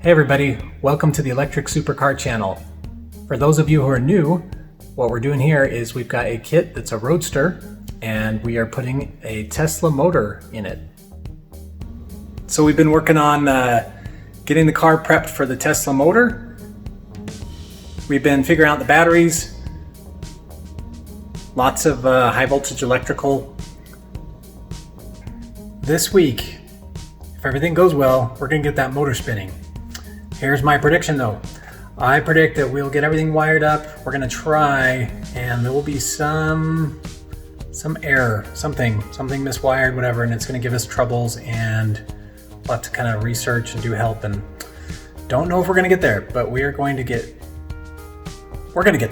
Hey everybody, welcome to the Electric Supercar channel. For those of you who are new, what we're doing here is we've got a kit that's a Roadster and we are putting a Tesla motor in it. So we've been working on getting the car prepped for the Tesla motor. We've been figuring out the batteries, lots of high voltage electrical. This week, if everything goes well, we're gonna get that motor spinning. Here's my prediction though. I predict that we'll get everything wired up. We're gonna try, and there will be some error, something miswired, whatever, and it's gonna give us troubles, and we'll have to kind of research and do help, and don't know if we're gonna get there, but we're gonna get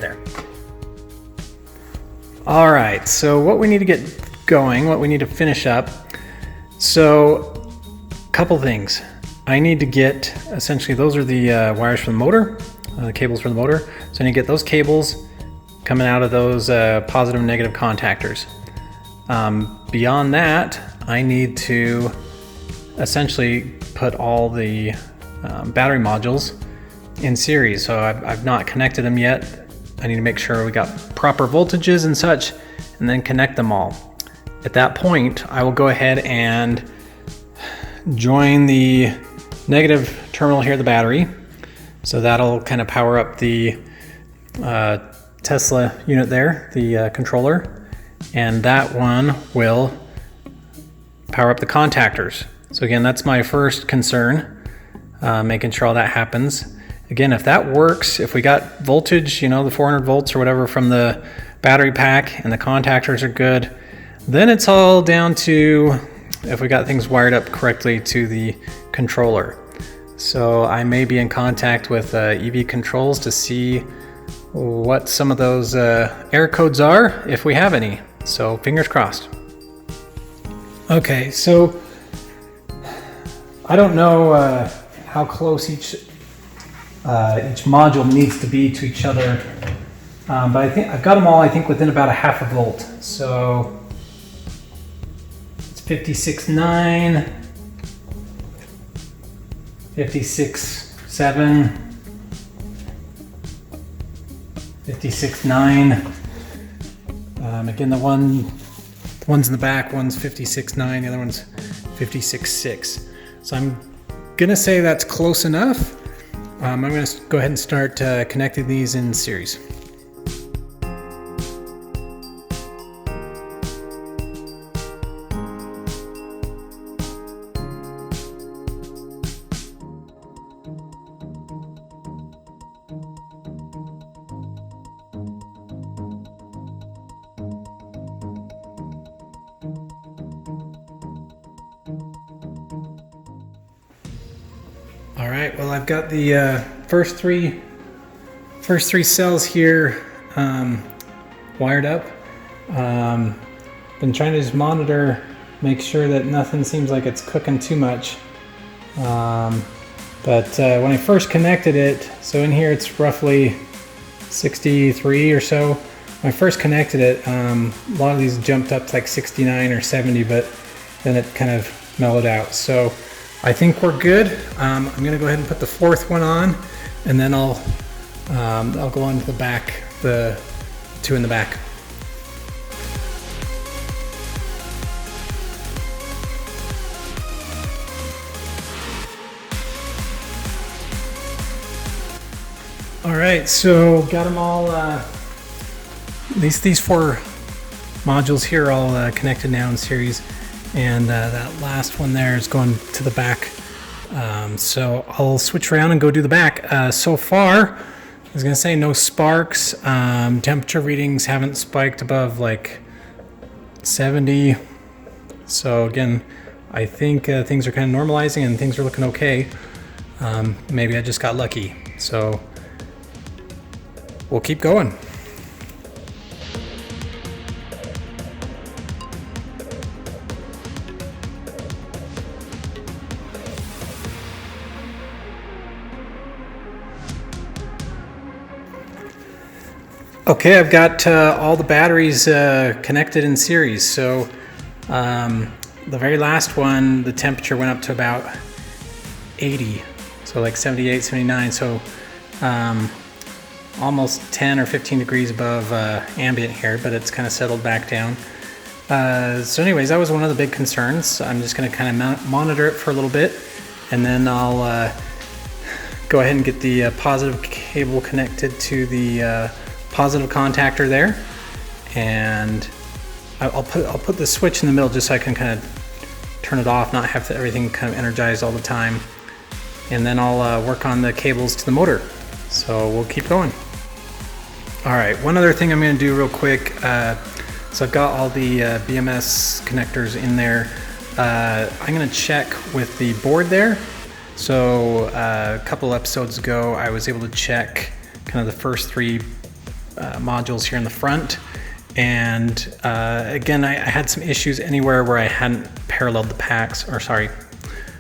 there. All right, so what we need to get going, what we need to finish up. So, a couple things. I need to get, essentially those are the wires for the motor, the cables for the motor. So I need to get those cables coming out of those positive and negative contactors. Beyond that, I need to essentially put all the battery modules in series. So I've not connected them yet. I need to make sure we got proper voltages and such, and then connect them all. At that point, I will go ahead and join the negative terminal here, the battery. So that'll kind of power up the Tesla unit there, the controller, and that one will power up the contactors. So again, that's my first concern, making sure all that happens. Again, if that works, if we got voltage, the 400 volts or whatever from the battery pack and the contactors are good, then it's all down to if we got things wired up correctly to the controller. So I may be in contact with EV Controls to see what some of those error codes are, if we have any. So fingers crossed. Okay, so I don't know how close each module needs to be to each other, but I think I've got them all, within about a half a volt. So 56.9, 56.7, 56.9. Again, the one's in the back, one's 56.9, the other one's 56.6. So I'm gonna say that's close enough. I'm gonna go ahead and start connecting these in series. All right, well, I've got the first three cells here wired up. Been trying to just monitor, make sure that nothing seems like it's cooking too much. But when I first connected it, so in here it's roughly 63 or so. When I first connected it, a lot of these jumped up to like 69 or 70, but then it kind of mellowed out. So I think we're good. I'm gonna go ahead and put the fourth one on, and then I'll go on to the back, the two in the back. All right, so got them all. These four modules here are all connected now in series. And that last one there is going to the back. So I'll switch around and go do the back. So far, I was gonna say no sparks. Temperature readings haven't spiked above like 70. So again, I think things are kind of normalizing and things are looking okay. Maybe I just got lucky. So we'll keep going. Okay, I've got all the batteries connected in series. So the very last one, the temperature went up to about 80. So like 78, 79. So almost 10 or 15 degrees above ambient here, but it's kind of settled back down. So anyways, that was one of the big concerns. I'm just going to kind of monitor it for a little bit, and then I'll go ahead and get the positive cable connected to the positive contactor there, and I'll put the switch in the middle just so I can kind of turn it off, not have everything kind of energized all the time. And then I'll work on the cables to the motor. So we'll keep going. All right, one other thing I'm going to do real quick. So I've got all the BMS connectors in there. I'm going to check with the board there. So a couple episodes ago, I was able to check kind of the first three modules here in the front. And again, I had some issues anywhere where I hadn't paralleled the packs, or sorry,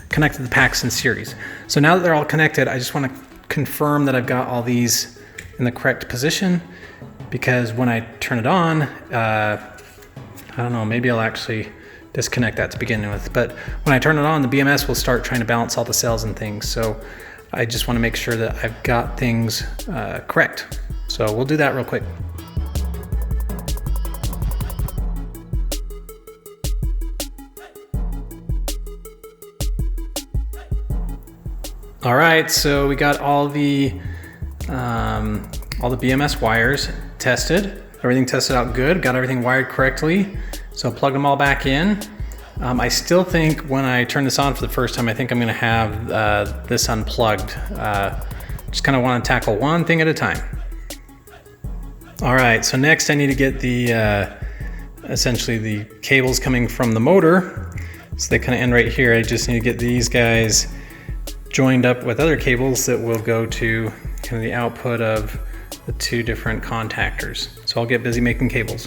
connected the packs in series. So now that they're all connected, I just want to confirm that I've got all these in the correct position, because when I turn it on, I don't know, maybe I'll actually disconnect that to begin with, but when I turn it on, the BMS will start trying to balance all the cells and things. So I just want to make sure that I've got things correct. So we'll do that real quick. All right, so we got all the BMS wires tested. Everything tested out good, got everything wired correctly. So plugged them all back in. I still think when I turn this on for the first time, I think I'm gonna have this unplugged. Just kind of want to tackle one thing at a time. All right, so next I need to get the, essentially the cables coming from the motor. So they kind of end right here. I just need to get these guys joined up with other cables that will go to kind of the output of the two different contactors. So I'll get busy making cables.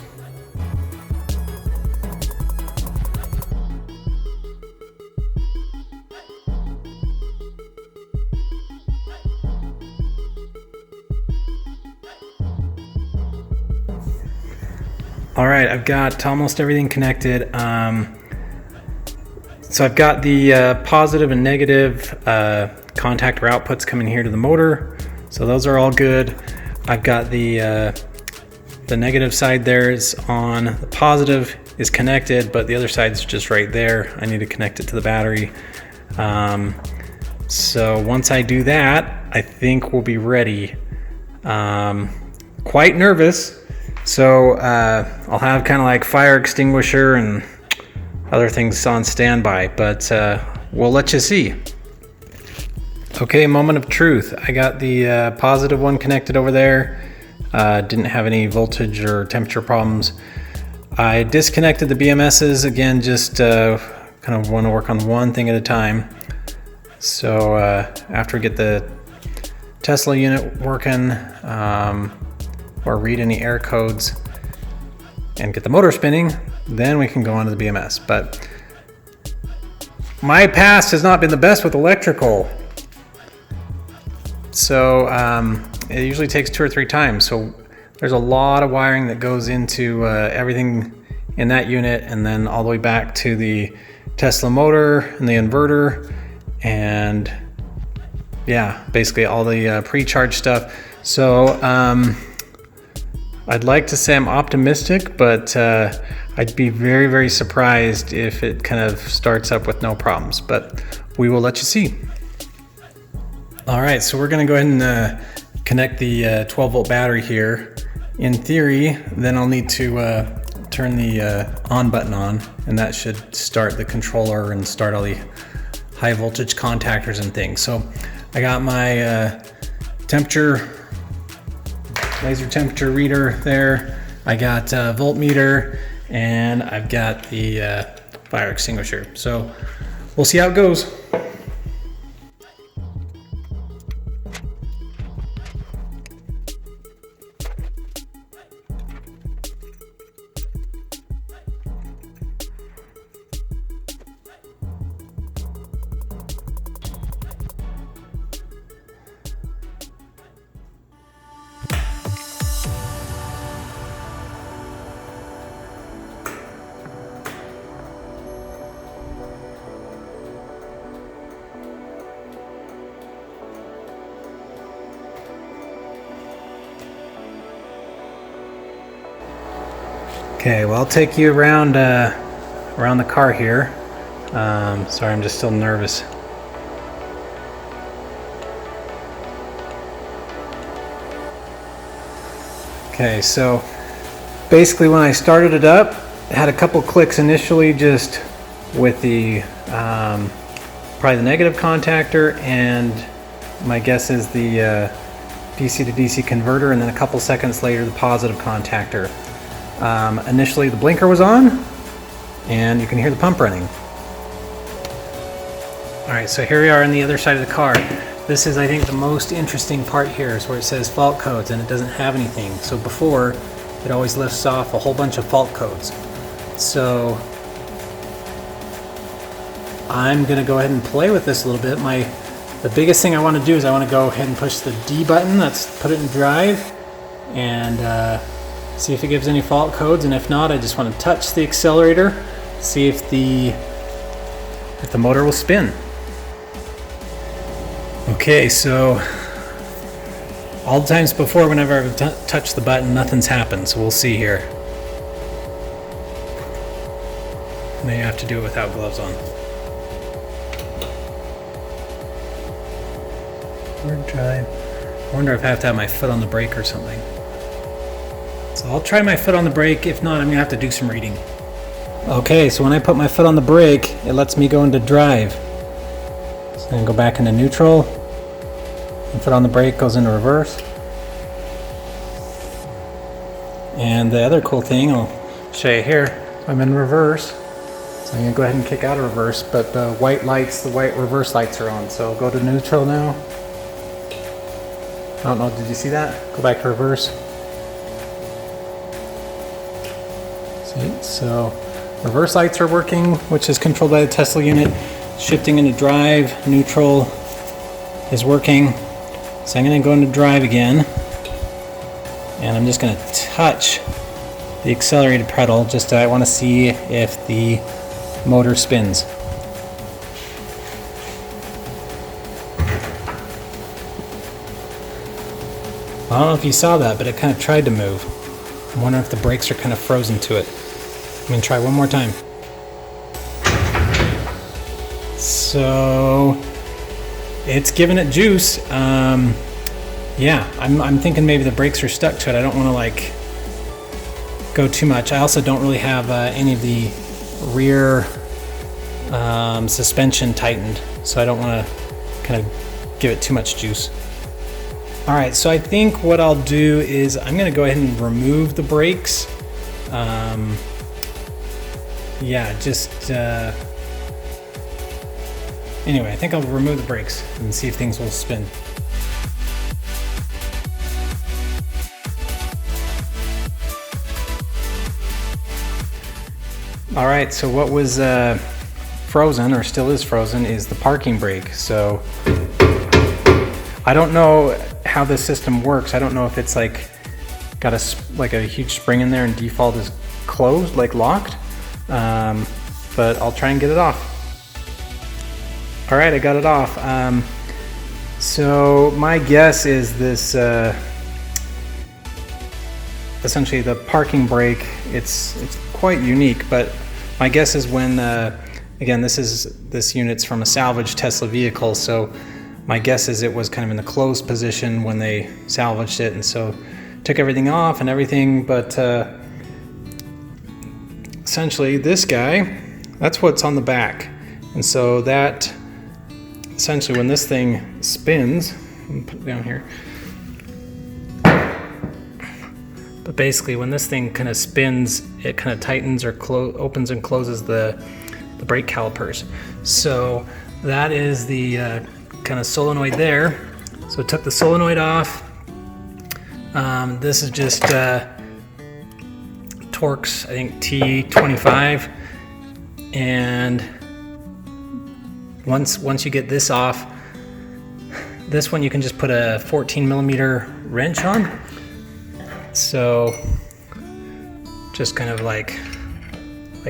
All right, I've got almost everything connected. So I've got the positive and negative contactor outputs coming here to the motor. So those are all good. I've got the negative side there is on, the positive is connected, but the other side's just right there. I need to connect it to the battery. So once I do that, I think we'll be ready. Quite nervous. So I'll have kind of like fire extinguisher and other things on standby, but we'll let you see. Okay, moment of truth. I got the positive one connected over there. Didn't have any voltage or temperature problems. I disconnected the BMSs again, just kind of want to work on one thing at a time. So after we get the Tesla unit working, or read any error codes and get the motor spinning, then we can go on to the BMS. But my past has not been the best with electrical. So it usually takes 2 or 3 times. So there's a lot of wiring that goes into everything in that unit, and then all the way back to the Tesla motor and the inverter, and yeah, basically all the pre-charge stuff. So I'd like to say I'm optimistic, but I'd be very, very surprised if it kind of starts up with no problems, but we will let you see. All right, so we're gonna go ahead and connect the 12 volt battery here. In theory, then I'll need to turn the on button on, and that should start the controller and start all the high voltage contactors and things. So I got my laser temperature reader there. I got a voltmeter, and I've got the fire extinguisher. So we'll see how it goes. Okay, well, I'll take you around around the car here. Sorry, I'm just still nervous. Okay, so basically when I started it up, it had a couple clicks initially just with the probably the negative contactor, and my guess is the DC to DC converter, and then a couple seconds later the positive contactor. Initially the blinker was on and you can hear the pump running. Alright, so here we are on the other side of the car. This is, I think, the most interesting part here is where it says fault codes and it doesn't have anything. So before, it always lists off a whole bunch of fault codes. So I'm going to go ahead and play with this a little bit. The biggest thing I want to do is I want to go ahead and push the D button, that's put it in drive, and see if it gives any fault codes, and if not, I just want to touch the accelerator, see if the motor will spin. Okay, so all the times before, whenever I've touched the button, nothing's happened, so we'll see here. Now you have to do it without gloves on. Forward drive. I wonder if I have to have my foot on the brake or something. So I'll try my foot on the brake. If not, I'm gonna have to do some reading. Okay, so when I put my foot on the brake, it lets me go into drive. So then go back into neutral. And foot on the brake goes into reverse. And the other cool thing, I'll show you here, I'm in reverse. So I'm gonna go ahead and kick out of reverse, but the white lights, the white reverse lights are on. So I'll go to neutral now. I don't know, did you see that? Go back to reverse. See, so reverse lights are working, which is controlled by the Tesla unit. Shifting into drive, neutral is working. So I'm going to go into drive again, and I'm just going to touch the accelerated pedal. Just I want to see if the motor spins. I don't know if you saw that, but it kind of tried to move. I'm wondering if the brakes are kind of frozen to it. I'm going to try one more time. So it's giving it juice. Yeah, I'm thinking maybe the brakes are stuck to it. I don't want to like go too much. I also don't really have any of the rear suspension tightened, so I don't want to kind of give it too much juice. All right, so I think what I'll do is I'm going to go ahead and remove the brakes. Yeah, just anyway, I think I'll remove the brakes and see if things will spin. All right, so what was frozen, or still is frozen, is the parking brake. So I don't know how this system works. I don't know if it's like got a huge spring in there and default is closed, like locked. But I'll try and get it off. All right, I got it off. So my guess is this, essentially the parking brake, it's quite unique, but my guess is when, again, this unit's from a salvaged Tesla vehicle, so my guess is it was kind of in the closed position when they salvaged it, and so took everything off and everything, but essentially this guy, that's what's on the back. And so that, essentially when this thing spins, let me put it down here, but basically when this thing kind of spins, it kind of tightens or opens and closes the brake calipers. So that is the kind of solenoid there. So it took the solenoid off. This is just Torx, I think T25, and once you get this off, this one you can just put a 14 millimeter wrench on. So just kind of like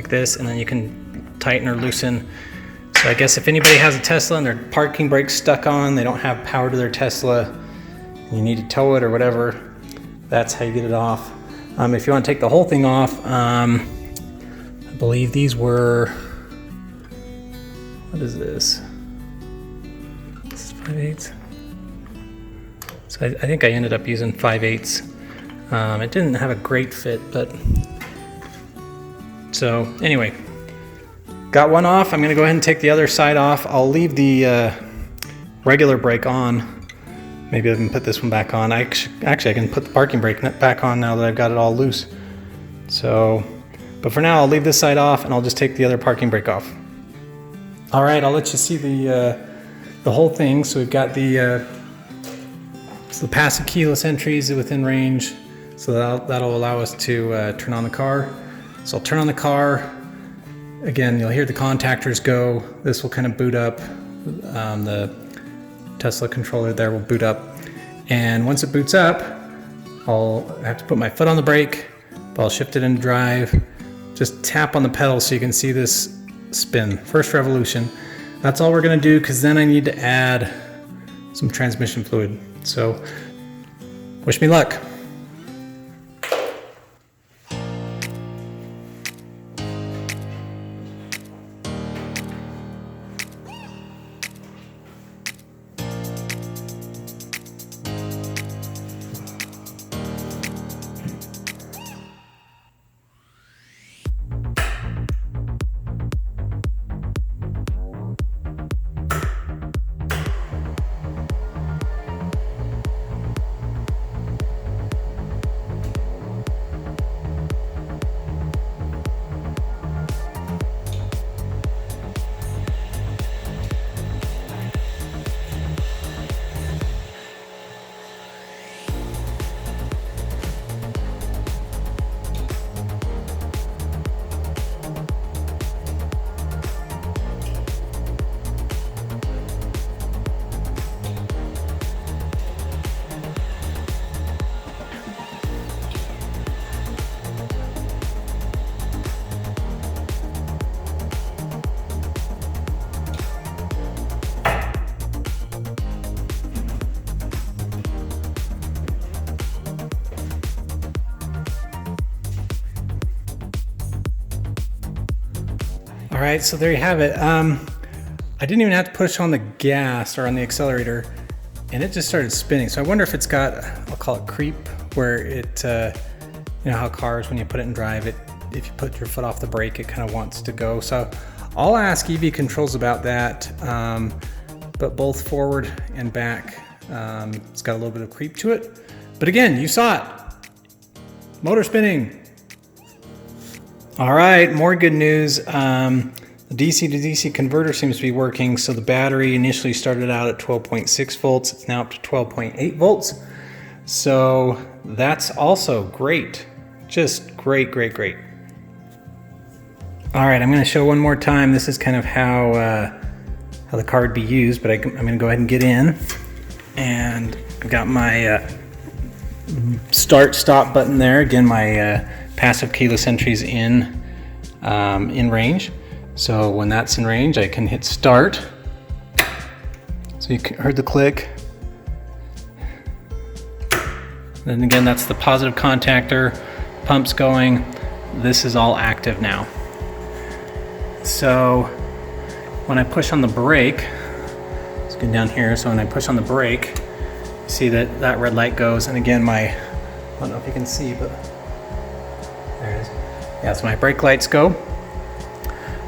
this, and then you can tighten or loosen. So I guess if anybody has a Tesla and their parking brake's stuck on, they don't have power to their Tesla, you need to tow it or whatever, that's how you get it off. If you want to take the whole thing off, I believe these were, what is this? This is 5/8. So I think I ended up using 5/8. It didn't have a great fit, but so anyway, got one off. I'm gonna go ahead and take the other side off. I'll leave the regular brake on. Maybe I can put this one back on. Actually, I can put the parking brake back on now that I've got it all loose. So, but for now, I'll leave this side off and I'll just take the other parking brake off. All right, I'll let you see the whole thing. So we've got the passive keyless entries within range. So that'll allow us to turn on the car. So I'll turn on the car. Again, you'll hear the contactors go. This will kind of boot up. The Tesla controller there will boot up. And once it boots up, I'll have to put my foot on the brake, but I'll shift it into drive. Just tap on the pedal so you can see this spin. First revolution. That's all we're gonna do, because then I need to add some transmission fluid. So wish me luck. All right, so there you have it. I didn't even have to push on the gas or on the accelerator, and it just started spinning. So I wonder if it's got, I'll call it creep, where it, you know how cars, when you put it in drive, if you put your foot off the brake, it kind of wants to go. So I'll ask EV Controls about that, but both forward and back, it's got a little bit of creep to it. But again, you saw it, motor spinning. All right, more good news. The DC to DC converter seems to be working. So the battery initially started out at 12.6 volts. It's now up to 12.8 volts. So that's also great. Just great, great, great. All right, I'm gonna show one more time. This is kind of how the car would be used, but I'm gonna go ahead and get in. And I've got my start stop button there. Again, my passive keyless entries in range. So when that's in range, I can hit start. So you heard the click. Then again, that's the positive contactor, pumps going. This is all active now. So when I push on the brake, let's get down here. So when I push on the brake, you see that red light goes. And again, I don't know if you can see, but there it is. Yeah, so my brake lights go.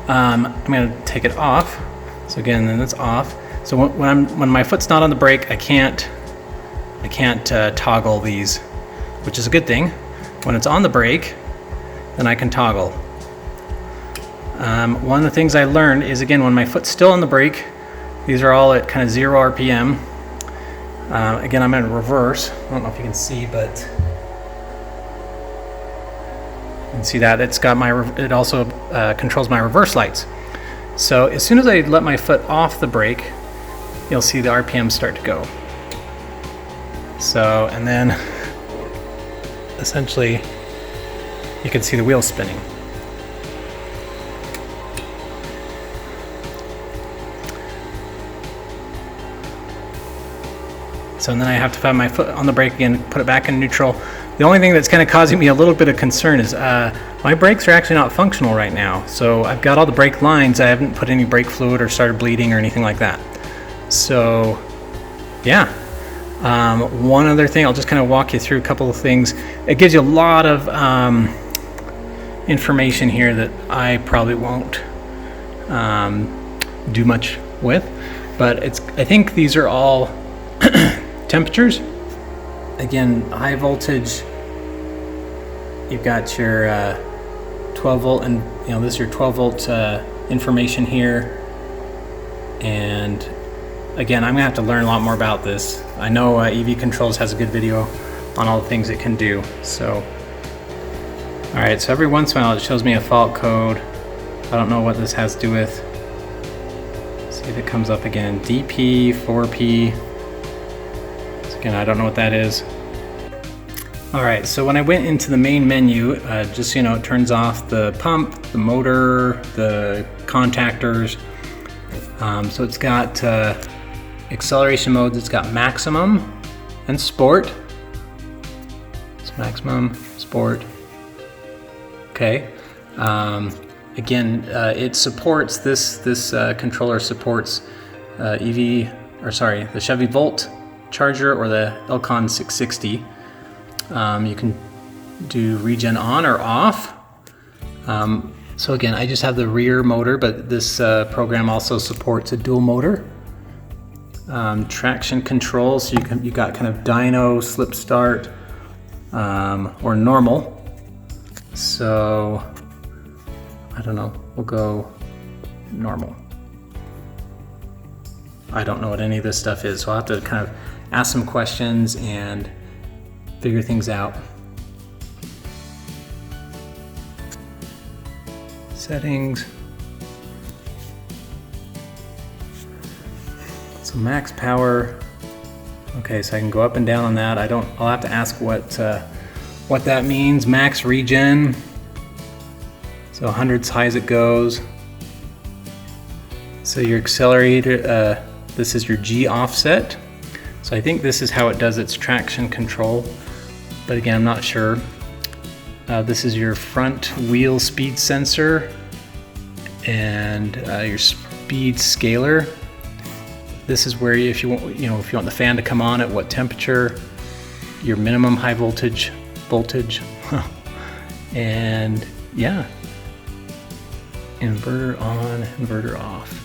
I'm going to take it off. So again, then it's off. So when my foot's not on the brake, I can't toggle these, which is a good thing. When it's on the brake, then I can toggle. One of the things I learned is, again, when my foot's still on the brake, these are all at kind of 0 RPM. Again, I'm in reverse. I don't know if you can see, but you can see that it's got it also controls my reverse lights. So as soon as I let my foot off the brake, you'll see the RPM start to go. So, and then essentially you can see the wheels spinning. So then I have to find my foot on the brake again, put it back in neutral. The only thing that's kind of causing me a little bit of concern is my brakes are actually not functional right now. So I've got all the brake lines. I haven't put any brake fluid or started bleeding or anything like that. So yeah. One other thing, I'll just kind of walk you through a couple of things. It gives you a lot of information here that I probably won't do much with, but I think these are all temperatures. Again, high voltage, you've got your 12 volt, and this is your 12 volt information here. And again, I'm gonna have to learn a lot more about this. I know EV Controls has a good video on all the things it can do. So, all right, so every once in a while it shows me a fault code. I don't know what this has to do with. Let's see if it comes up again. DP, 4P. So again, I don't know what that is. All right, so when I went into the main menu, just so you know, it turns off the pump, the motor, the contactors. So it's got acceleration modes. It's got maximum and sport. It's maximum, sport. Okay. Again, it supports this controller supports the Chevy Volt charger or the Elcon 660. You can do regen on or off. So again, I just have the rear motor, but this program also supports a dual motor. Traction control, so you got kind of dyno, slip start, or normal. So I don't know, we'll go normal. I don't know what any of this stuff is, so I'll have to kind of ask some questions and figure things out. Settings. So max power. Okay, so I can go up and down on that. I'll have to ask what that means. Max regen. So 100's high as it goes. So your accelerator, this is your G offset. So I think this is how it does its traction control. But again, I'm not sure. This is your front wheel speed sensor and your speed scaler. This is where if you want the fan to come on at what temperature, your minimum high voltage, and yeah, inverter on, inverter off.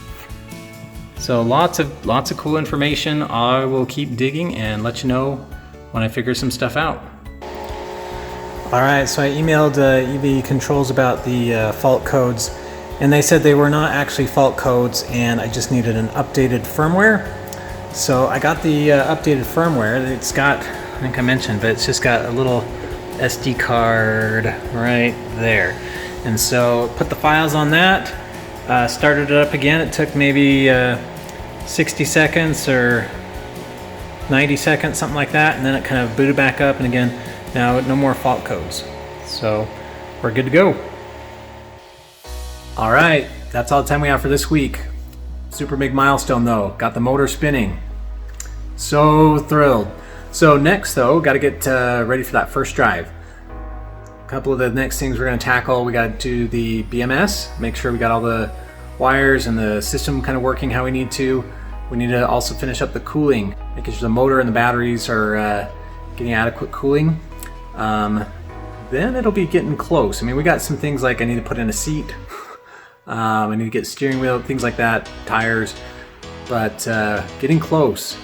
So lots of cool information. I will keep digging and let you know when I figure some stuff out. All right, so I emailed EV Controls about the fault codes, and they said they were not actually fault codes, and I just needed an updated firmware. So I got the updated firmware. It's got, I think I mentioned, but it's just got a little SD card right there. And so put the files on that, started it up again. It took maybe 60 seconds or 90 seconds, something like that, and then it kind of booted back up, and again, now no more fault codes. So we're good to go. All right, that's all the time we have for this week. Super big milestone though, got the motor spinning. So thrilled. So next though, got to get ready for that first drive. A couple of the next things we're going to tackle, we got to do the BMS, make sure we got all the wires and the system kind of working how we need to. We need to also finish up the cooling, making sure the motor and the batteries are getting adequate cooling. Then it'll be getting close. I mean, we got some things like I need to put in a seat. I need to get steering wheel, things like that, tires, but getting close.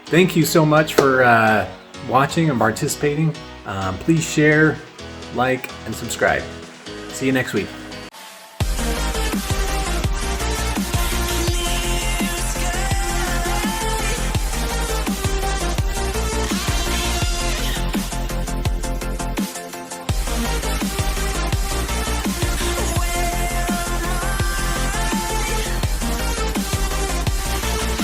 Thank you so much for watching and participating. Please share, like, and subscribe. See you next week.